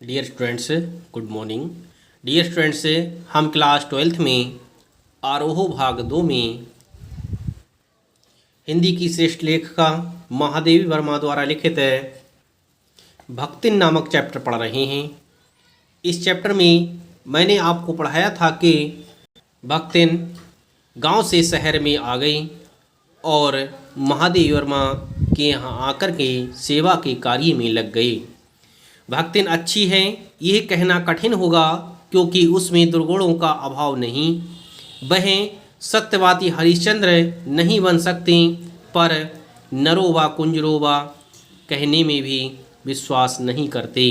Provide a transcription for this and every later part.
Dear students, good morning. Dear students, हम class 12th में आरोह भाग 2 में हिंदी की श्रेष्ठ लेखिका महादेवी वर्मा द्वारा लिखित भक्तिन नामक चैप्टर पढ़ रहे हैं। इस चैप्टर में मैंने आपको पढ़ाया था कि भक्तिन गांव से शहर में आ गई और महादेवी वर्मा के यहाँ आकर के सेवा के कार्य में लग गई। भक्तिन अच्छी है यह कहना कठिन होगा क्योंकि उसमें दुर्गुणों का अभाव नहीं। वह सत्यवादी हरिश्चंद्र नहीं बन सकती, पर नरोवा कुंजरोवा कहने में भी विश्वास नहीं करते।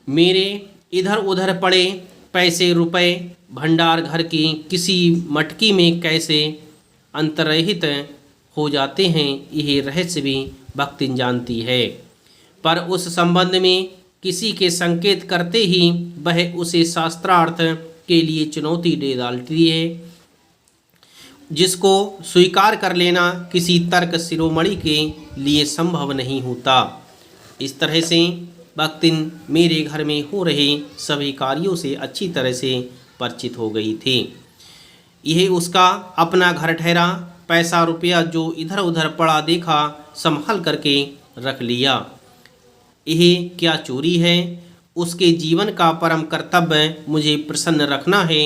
मेरे इधर उधर पड़े पैसे रुपए भंडार घर की किसी मटकी में कैसे अंतर्हित हो जाते हैं, यह रहस्य भी भक्तिन जानती है। पर उस संबंध में किसी के संकेत करते ही वह उसे शास्त्रार्थ के लिए चुनौती दे डालती है, जिसको स्वीकार कर लेना किसी तर्क शिरोमणि के लिए संभव नहीं होता। इस तरह से भक्तिन मेरे घर में हो रहे सभी कार्यों से अच्छी तरह से परिचित हो गई थी। यह उसका अपना घर ठहरा। पैसा रुपया जो इधर उधर पड़ा देखा संभाल करके रख लिया। यह क्या चोरी है? उसके जीवन का परम कर्तव्य मुझे प्रसन्न रखना है।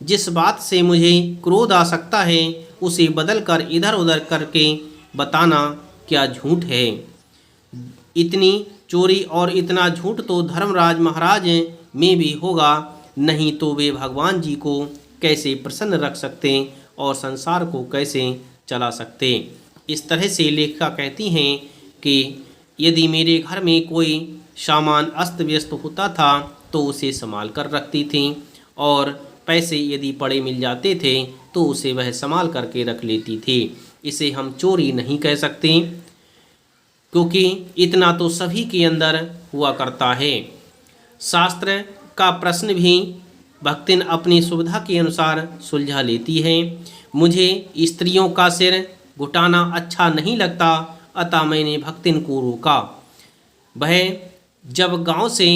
जिस बात से मुझे क्रोध आ सकता है उसे बदल कर इधर उधर करके बताना क्या झूठ है? इतनी चोरी और इतना झूठ तो धर्मराज महाराज में भी होगा, नहीं तो वे भगवान जी को कैसे प्रसन्न रख सकते और संसार को कैसे चला सकते। इस तरह से लेखिका कहती हैं कि यदि मेरे घर में कोई सामान अस्त व्यस्त होता था तो उसे संभाल कर रखती थी, और पैसे यदि पड़े मिल जाते थे तो उसे वह संभाल करके रख लेती थी। इसे हम चोरी नहीं कह सकते क्योंकि इतना तो सभी के अंदर हुआ करता है। शास्त्र का प्रश्न भी भक्तिन अपनी सुविधा के अनुसार सुलझा लेती है। मुझे स्त्रियों का सिर घुटाना अच्छा नहीं लगता, अतः मैंने भक्तिन को रोका। वह जब गांव से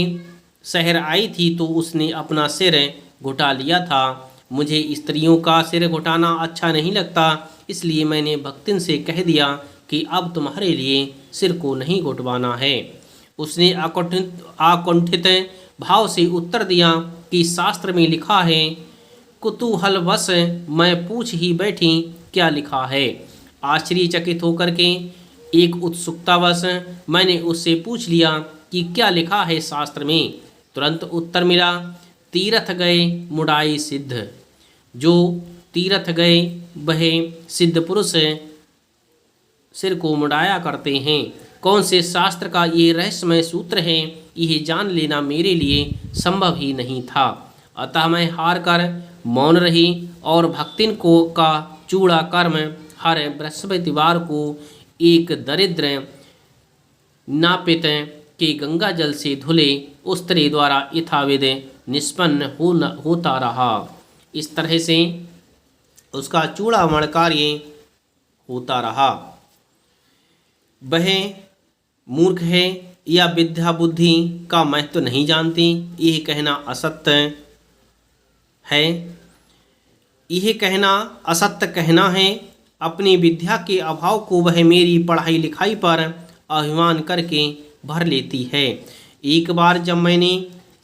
शहर आई थी तो उसने अपना सिर घुटा लिया था। मुझे स्त्रियों का सिर घुटाना अच्छा नहीं लगता, इसलिए मैंने भक्तिन से कह दिया कि अब तुम्हारे लिए सिर को नहीं घुटवाना है। उसने आकुंठित भाव से उत्तर दिया कि शास्त्र में लिखा है। कुतूहलवश मैं पूछ ही बैठी, क्या लिखा है? आश्चर्यचकित होकर के एक उत्सुकतावश मैंने उससे पूछ लिया कि क्या लिखा है शास्त्र में। तुरंत उत्तर मिला, तीर्थ गए मुड़ाई सिद्ध। जो तीर्थ गए वह सिद्ध पुरुष सिर को मुड़ाया करते हैं। कौन से शास्त्र का ये रहस्यमय सूत्र है, यह जान लेना मेरे लिए संभव ही नहीं था। अतः मैं हार कर मौन रही और भक्तिन को का चूड़ा कर्म हर बृहस्पतिवार को एक दरिद्र नापित के गंगा जल से धुले उस्त्री द्वारा यथाविध निष्पन्न होता रहा। इस तरह से उसका चूड़ामण कार्य होता रहा। वह मूर्ख है या विद्या बुद्धि का महत्व नहीं जानती, यह कहना असत्य है। यह कहना असत्य कहना है। अपनी विद्या के अभाव को वह मेरी पढ़ाई लिखाई पर अभिमान करके भर लेती है। एक बार जब मैंने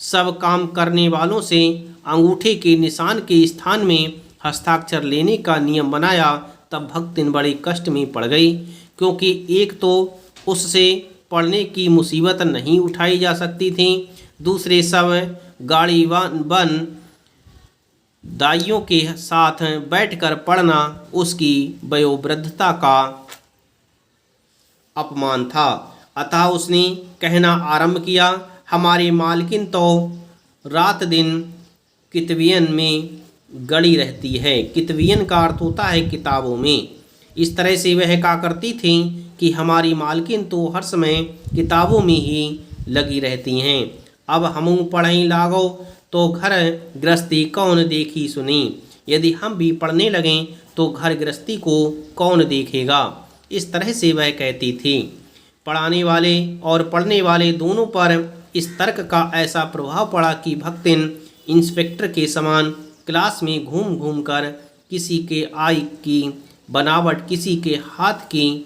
सब काम करने वालों से अंगूठे के निशान के स्थान में हस्ताक्षर लेने का नियम बनाया, तब भक्तिन बड़े कष्ट में पड़ गई, क्योंकि एक तो उससे पढ़ने की मुसीबत नहीं उठाई जा सकती थी, दूसरे सब गाड़ी बन दाइयों के साथ बैठकर पढ़ना उसकी वयोवृद्धता का अपमान था। अतः उसने कहना आरंभ किया, हमारी मालकिन तो रात दिन कितवियन में गड़ी रहती है। कितवियन का अर्थ होता है किताबों में। इस तरह से वह कहा करती थी कि हमारी मालकिन तो हर समय किताबों में ही लगी रहती हैं। अब हमू पढ़ई लागो तो घर गृहस्थी कौन देखी सुनी। यदि हम भी पढ़ने लगें तो घर गृहस्थी को कौन देखेगा। इस तरह से वह कहती थी। पढ़ाने वाले और पढ़ने वाले दोनों पर इस तर्क का ऐसा प्रभाव पड़ा कि भक्तिन इंस्पेक्टर के समान क्लास में घूम घूम कर किसी के आई की बनावट, किसी के हाथ की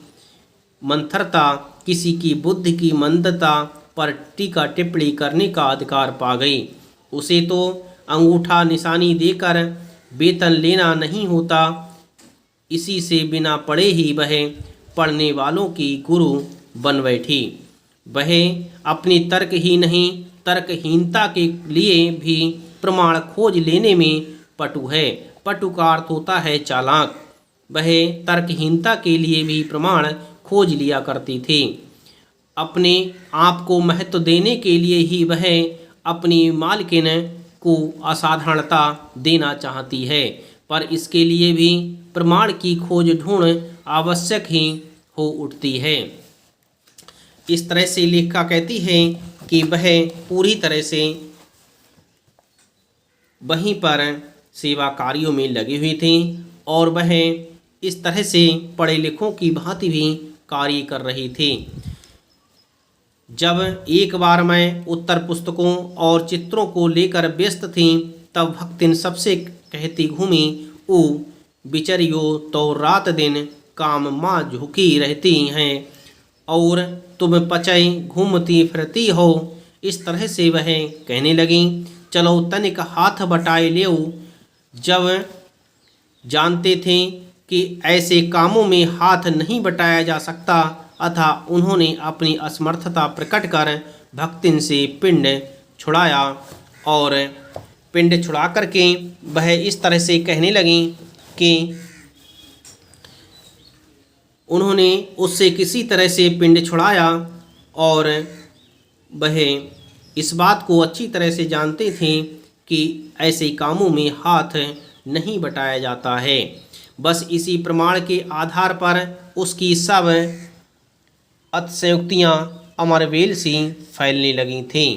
मंथरता, किसी की बुद्धि की मंदता पर टीका टिप्पणी करने का अधिकार पा गई। उसे तो अंगूठा निशानी देकर वेतन लेना नहीं होता, इसी से बिना पढ़े ही वह पढ़ने वालों की गुरु बन बैठी। वह अपनी तर्क ही नहीं, तर्कहीनता के लिए भी प्रमाण खोज लेने में पटु है। पटु का अर्थ होता है चालाक। वह तर्कहीनता के लिए भी प्रमाण खोज लिया करती थी। अपने आप को महत्व देने के लिए ही वह अपनी मालकिन को असाधारणता देना चाहती है, पर इसके लिए भी प्रमाण की खोज ढूंढ आवश्यक ही हो उठती है। इस तरह से लेखिका कहती है कि वह पूरी तरह से वहीं पर सेवा कार्यों में लगी हुई थी और वह इस तरह से पढ़े लिखों की भांति भी कार्य कर रही थी। जब एक बार मैं उत्तर पुस्तकों और चित्रों को लेकर व्यस्त थी, तब भक्तिन सबसे कहती घूमी, ओ बिचरियो तो रात दिन काम माँ झुकी रहती हैं और तुम पचई घूमती फिरती हो। इस तरह से वह कहने लगी, चलो तनिक हाथ बटाए लेओ। जब जानते थे कि ऐसे कामों में हाथ नहीं बटाया जा सकता, अतः उन्होंने अपनी असमर्थता प्रकट कर भक्तिन से पिंड छुड़ाया और पिंड छुड़ा करके वह इस तरह से कहने लगी कि उन्होंने उससे किसी तरह से पिंड छुड़ाया और वह इस बात को अच्छी तरह से जानते थे कि ऐसे कामों में हाथ नहीं बटाया जाता है। बस इसी प्रमाण के आधार पर उसकी सब अतिशयोक्तियाँ अमरवेल सी फैलने लगी थीं।